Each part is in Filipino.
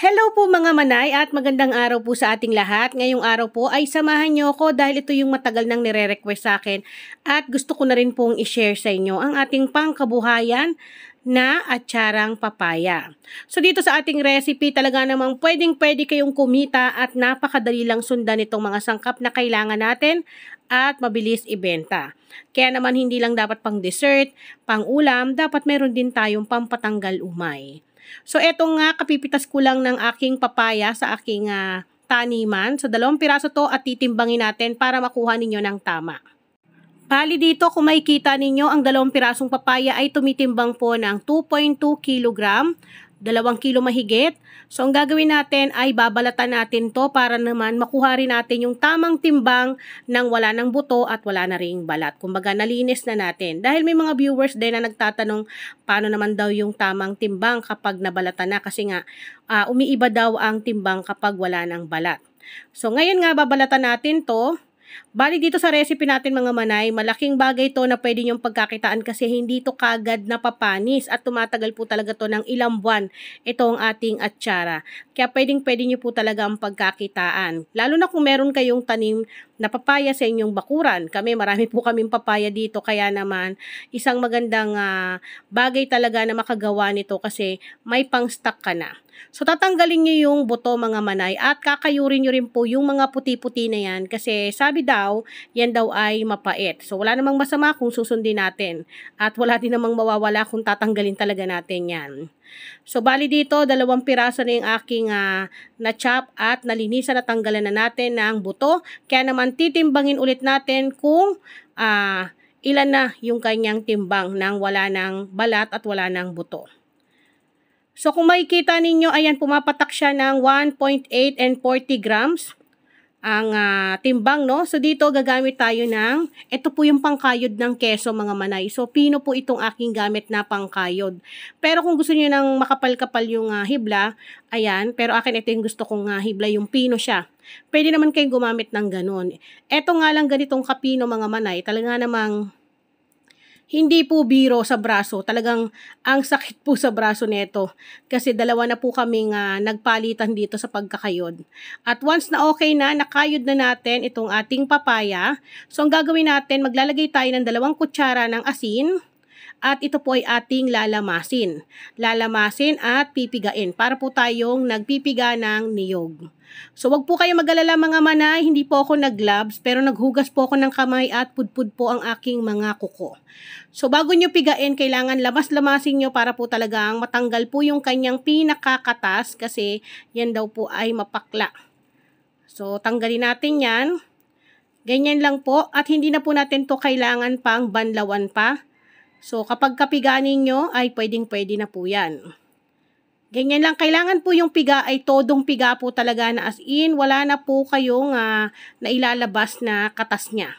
Hello po mga manay at magandang araw po sa ating lahat. Ngayong araw po ay samahan niyo ako dahil ito yung matagal nang nire-request sa akin at gusto ko na rin pong i-share sa inyo ang ating pangkabuhayan na atsarang papaya. So dito sa ating recipe talaga namang pwedeng-pwede kayong kumita at napakadali lang sundan itong mga sangkap na kailangan natin at mabilis ibenta. Kaya naman hindi lang dapat pang dessert, pang ulam, dapat meron din tayong pampatanggal umay. So eto nga, kapipitas ko lang ng aking papaya sa aking taniman. So 2 piraso to at titimbangin natin para makuha ninyo ng tama. Bali dito kung makikita ninyo ang 2 pirasong papaya ay tumitimbang po ng 2.2 kilogram, 2 kilo mahigit. So ang gagawin natin ay babalatan natin to para naman makuha rin natin yung tamang timbang nang wala ng buto at wala na ring balat. Kumbaga nalinis na natin. Dahil may mga viewers din na nagtatanong paano naman daw yung tamang timbang kapag nabalatan na kasi nga umiiba daw ang timbang kapag wala ng balat. So ngayon nga babalatan natin to. Bali dito sa recipe natin mga manay, malaking bagay to na pwede nyong pagkakitaan kasi hindi to kagad napapanis at tumatagal po talaga to ng ilang buwan itong ating atsara. Kaya pwede nyo po talaga ang pagkakitaan. Lalo na kung meron kayong tanim na papaya sa inyong bakuran. Marami po kaming papaya dito kaya naman isang magandang bagay talaga na makagawa nito kasi may pang-stock ka na. So tatanggalin nyo yung buto mga manay at kakayurin nyo rin po yung mga puti-puti na yan kasi sabi daw, yan daw ay mapait. So wala namang masama kung susundin natin at wala din namang mawawala kung tatanggalin talaga natin yan. So bali dito 2 piraso na yung aking na-chop at nalinisan at tanggalan na natin ng buto. Kaya naman titimbangin ulit natin kung ilan na yung kanyang timbang nang wala ng balat at wala ng buto. So kung makikita ninyo, ayan pumapatak siya ng 1.8 and 40 grams ang timbang, no? So dito gagamit tayo ng, ito po yung pangkayod ng keso mga manay. So pino po itong aking gamit na pangkayod. Pero kung gusto niyo ng makapal-kapal yung hibla, ayan, pero akin ito yung gusto kong hibla, yung pino siya. Pwede naman kayong gumamit ng ganun. Ito nga lang ganitong kapino mga manay, talaga namang hindi po biro sa braso. Talagang ang sakit po sa braso nito. Kasi 2 na po kaming nagpalitan dito sa pagkakayod. At once na okay na, nakayod na natin itong ating papaya. So ang gagawin natin, maglalagay tayo ng 2 kutsara ng asin. At ito po ay ating lalamasin. Lalamasin at pipigain para po tayong nagpipiga ng niyog. So wag po kayo mag-alala mga manay, hindi po ako nag-gloves pero naghugas po ako ng kamay at pudpud po ang aking mga kuko. So bago nyo pigain, kailangan lamas-lamasin nyo para po talagang matanggal po yung kanyang pinakakatas kasi yan daw po ay mapakla. So tanggalin natin yan. Ganyan lang po at hindi na po natin to kailangan pang banlawan pa. So, kapag kapiganin nyo, ay pwedeng-pwede na po yan. Ganyan lang. Kailangan po yung piga ay todong piga po talaga na as in, wala na po kayong nailalabas na katas niya.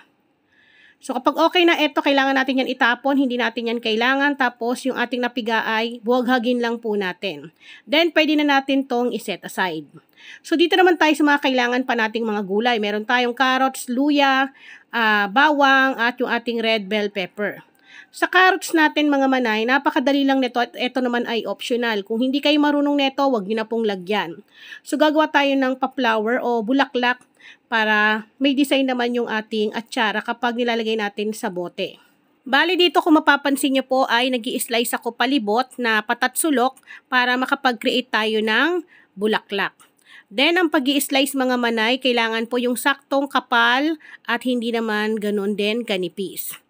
So, kapag okay na ito, kailangan natin yan itapon. Hindi natin yan kailangan. Tapos, yung ating napiga ay buwaghagin lang po natin. Then, pwede na natin tong iset aside. So, dito naman tayo sa mga kailangan pa nating mga gulay. Meron tayong carrots, luya, bawang, at yung ating red bell pepper. Sa carrots natin mga manay, napakadali lang nito at ito naman ay optional. Kung hindi kayo marunong nito, wag niyo na pong lagyan. So gagawa tayo ng pa-flower o bulaklak para may design naman yung ating atsara kapag nilalagay natin sa bote. Bali dito kung mapapansin niyo po ay nag-i-slice ako palibot na patatsulok para makapag-create tayo ng bulaklak. Then, ang pag-i-slice mga manay, kailangan po yung saktong kapal at hindi naman ganun din kanipis.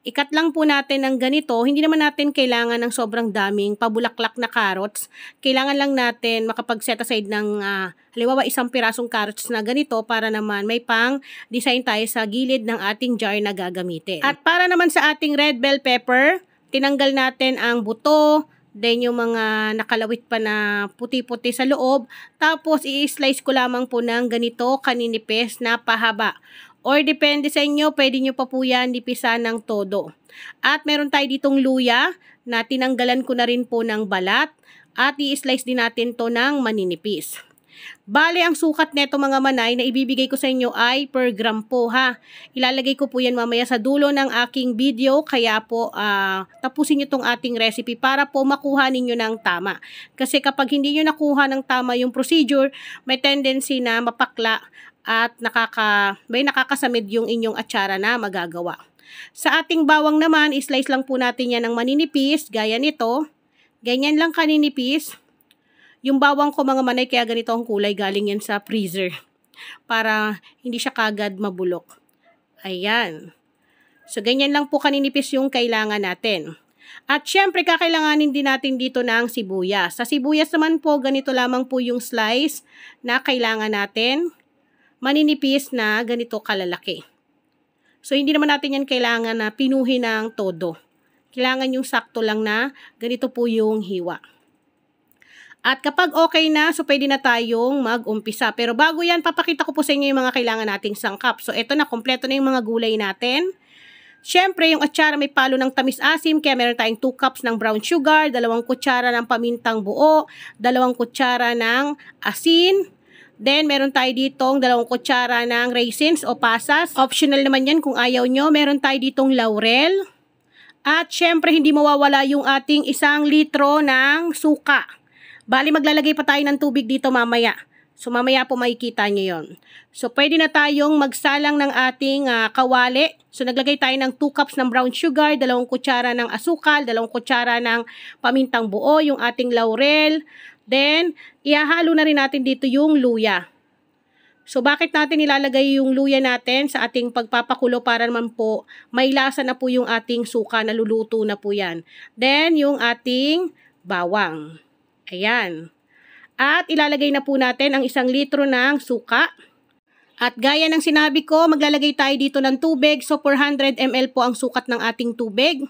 Ikat lang po natin ng ganito, hindi naman natin kailangan ng sobrang daming pabulaklak na carrots. Kailangan lang natin makapag-set aside ng halimbawa 1 pirasong carrots na ganito para naman may pang design tayo sa gilid ng ating jar na gagamitin. At para naman sa ating red bell pepper, tinanggal natin ang buto, then yung mga nakalawit pa na puti-puti sa loob. Tapos i-slice ko lamang po ng ganito kaninipis na pahaba. Or depende sa inyo, pwede nyo pa po yan nipisan ng todo. At meron tayo ditong luya na tinanggalan ko na rin po ng balat. At i-slice din natin to ng maninipis. Bale, ang sukat neto mga manay na ibibigay ko sa inyo ay per gram po ha. Ilalagay ko po yan mamaya sa dulo ng aking video, kaya po tapusin nyo tong ating recipe para po makuha ninyo ng tama. Kasi kapag hindi nyo nakuha ng tama yung procedure, may tendency na mapakla at nakakasamid yung inyong atsara na magagawa. Sa ating bawang naman, slice lang po natin yan ng maninipis, gaya nito. Ganyan lang kaninipis. Yung bawang ko mga manay, kaya ganito ang kulay, galing yan sa freezer. Para hindi siya kagad mabulok. Ayan. So, ganyan lang po kaninipis yung kailangan natin. At syempre, kakailanganin din natin dito ng sibuyas. Sa sibuyas naman po, ganito lamang po yung slice na kailangan natin. Maninipis na ganito kalalaki. So, hindi naman natin yan kailangan na pinuhin ng todo. Kailangan yung sakto lang na ganito po yung hiwa. At kapag okay na, so pwede na tayong mag-umpisa. Pero bago yan, papakita ko po sa inyo yung mga kailangan nating sangkap. So, eto na, kompleto na yung mga gulay natin. Siyempre, yung atsara may palo ng tamis-asim, kaya meron tayong 2 cups ng brown sugar, 2 kutsara ng pamintang buo, 2 kutsara ng asin. Then, meron tayo ditong 2 kutsara ng raisins o pasas. Optional naman yan kung ayaw nyo. Meron tayo ditong laurel. At syempre, hindi mawawala yung ating 1 litro ng suka. Bali, maglalagay pa tayo ng tubig dito mamaya. So, mamaya po makikita nyo yon. So, pwede na tayong magsalang ng ating kawali. So, naglagay tayo ng 2 cups ng brown sugar, 2 kutsara ng asukal, 2 kutsara ng pamintang buo, yung ating laurel. Then, ihahalo na rin natin dito yung luya. So, bakit natin ilalagay yung luya natin sa ating pagpapakulo para naman po may lasa na po yung ating suka, naluluto na po yan. Then, yung ating bawang. Ayan. At ilalagay na po natin ang 1 litro ng suka. At gaya ng sinabi ko, maglalagay tayo dito ng tubig. So, 400 ml po ang sukat ng ating tubig.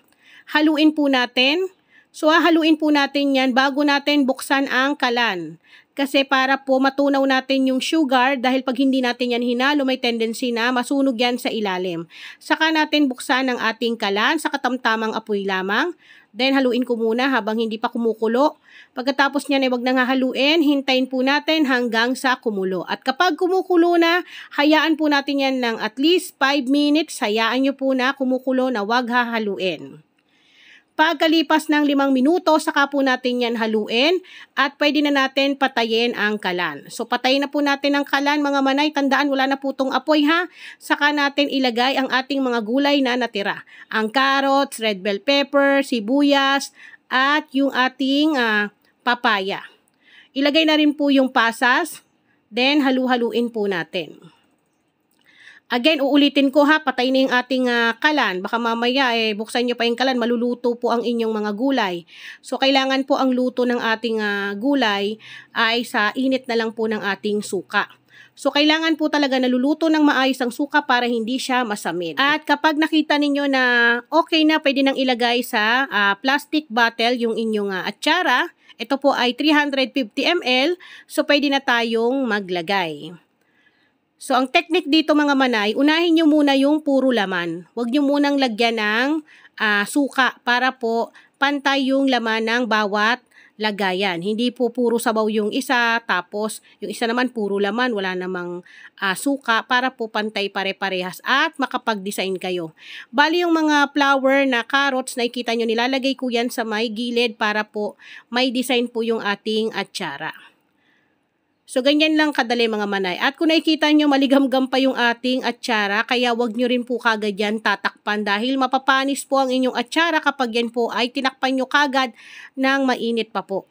Haluin po natin. So, haluin po natin yan bago natin buksan ang kalan. Kasi para po matunaw natin yung sugar, dahil pag hindi natin yan hinalo, may tendency na masunog yan sa ilalim. Saka natin buksan ang ating kalan sa katamtamang apoy lamang. Then, haluin ko muna habang hindi pa kumukulo. Pagkatapos niyan ay wag nang hahaluin, hintayin po natin hanggang sa kumulo. At kapag kumukulo na, hayaan po natin yan ng at least 5 minutes. Hayaan nyo po na kumukulo na wag hahaluin. Pagkalipas ng 5 minuto, saka po natin yan haluin at pwede na natin patayin ang kalan. So, patayin na po natin ang kalan mga manay. Tandaan, wala na po itong apoy ha. Saka natin ilagay ang ating mga gulay na natira. Ang carrots, red bell pepper, sibuyas, at yung ating papaya. Ilagay na rin po yung pasas. Then, halu-haluin po natin. Again, uulitin ko ha, patay na yung ating kalan. Baka mamaya buksan nyo pa yung kalan, maluluto po ang inyong mga gulay. So, kailangan po ang luto ng ating gulay ay sa init na lang po ng ating suka. So, kailangan po talaga naluluto ng maayos ang suka para hindi siya masamid. At kapag nakita ninyo na okay na, pwede nang ilagay sa plastic bottle yung inyong atsara. Ito po ay 350 ml. So, pwede na tayong maglagay. So, ang technique dito mga manay, unahin nyo muna yung puro laman. Huwag nyo munang lagyan ng suka para po pantay yung laman ng bawat lagayan. Hindi po puro sabaw yung isa, tapos yung isa naman puro laman, wala namang suka para po pantay pare-parehas at makapag-design kayo. Bali yung mga flower na carrots, nakikita nyo, nilalagay ko yan sa may gilid para po may design po yung ating atsara. So, ganyan lang kadali mga manay. At kung nakikita nyo, maligamgam pa yung ating atsara, kaya wag nyo rin po kagad yan tatakpan dahil mapapanis po ang inyong atsara kapag yan po ay tinakpan nyo kagad ng mainit pa po.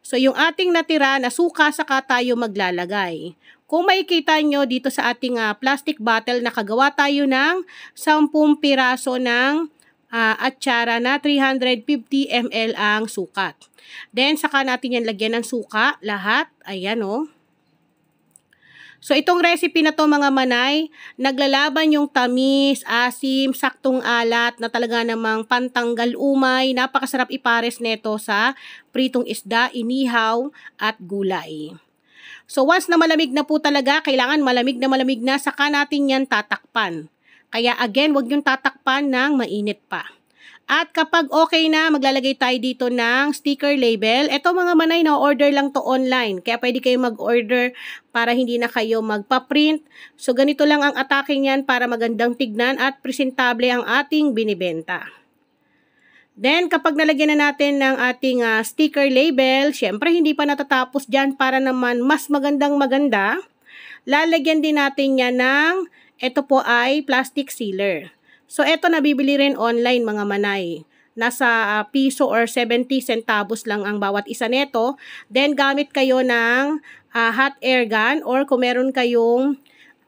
So, yung ating natira na suka, saka tayo maglalagay. Kung makikita nyo dito sa ating plastic bottle, nakagawa tayo ng 10 piraso ng atsara na 350 ml ang sukat. Then, saka natin yan lagyan ng suka, lahat. Ayan o. So, itong recipe na to mga manay, naglalaban yung tamis, asim, saktong alat na talaga namang pantanggal umay. Napakasarap ipares neto sa pritong isda, inihaw, at gulay. So, once na malamig na po talaga, kailangan malamig na saka natin yan tatakpan. Kaya again, wag yung tatakpan ng mainit pa. At kapag okay na, maglalagay tayo dito ng sticker label. Ito mga manay, na order lang to online. Kaya pwede kayo mag-order para hindi na kayo magpa-print. So ganito lang ang atake niyan para magandang tignan at presentable ang ating binibenta. Then, kapag nalagyan na natin ng ating sticker label, syempre hindi pa natatapos dyan para naman mas magandang maganda. Lalagyan din natin yan ng, ito po ay plastic sealer. So, ito nabibili rin online mga manay. Nasa piso or 70 centavos lang ang bawat isa nito. Then, gamit kayo ng hot air gun or kung meron kayong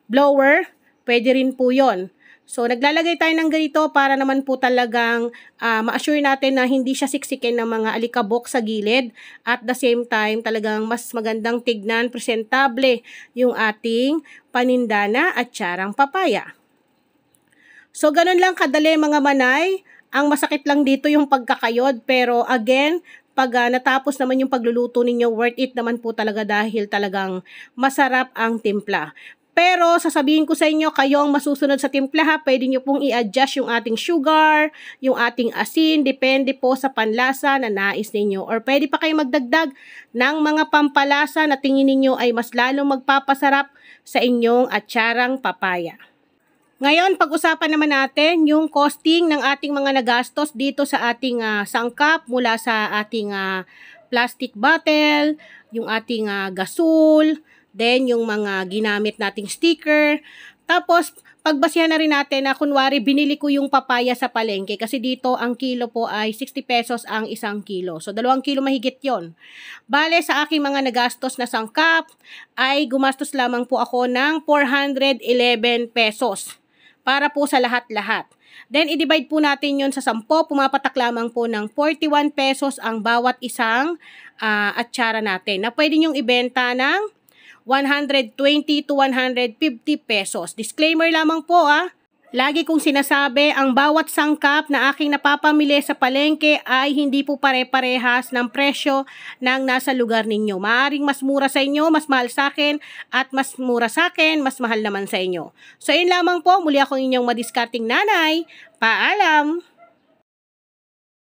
blower, pwede rin po yon. So, naglalagay tayo ng ganito para naman po talagang ma-assure natin na hindi siya siksikin ng mga alikabok sa gilid. At the same time, talagang mas magandang tignan, presentable yung ating paninda na atsarang papaya. So, ganun lang kadali mga manay. Ang masakit lang dito yung pagkakayod. Pero again, pag natapos naman yung pagluluto ninyo, worth it naman po talaga dahil talagang masarap ang timpla. Pero sasabihin ko sa inyo, kayo ang masusunod sa timpla ha. Pwede nyo pong i-adjust yung ating sugar, yung ating asin, depende po sa panlasa na nais ninyo. Or pwede pa kayo magdagdag ng mga pampalasa na tingin ninyo ay mas lalong magpapasarap sa inyong atsarang papaya. Ngayon, pag-usapan naman natin yung costing ng ating mga nagastos dito sa ating sangkap mula sa ating plastic bottle, yung ating gasol, then yung mga ginamit nating sticker. Tapos, pagbasihan na rin natin na kunwari binili ko yung papaya sa palengke kasi dito ang kilo po ay 60 pesos ang isang kilo. So, 2 kilo mahigit yon. Bale, sa aking mga nagastos na sangkap ay gumastos lamang po ako ng 411 pesos para po sa lahat-lahat. Then, i-divide po natin yon sa 10. Pumapatak lamang po ng 41 pesos ang bawat isang atsara natin na pwede nyong ibenta ng 120 to 150 pesos. Disclaimer lamang po Lagi kong sinasabi, ang bawat sangkap na aking napapamili sa palengke ay hindi po pare-parehas ng presyo ng nasa lugar ninyo. Maaring mas mura sa inyo, mas mahal sa akin, at mas mura sa akin, mas mahal naman sa inyo. So, yun lamang po. Muli ako inyong madiskarting nanay. Paalam!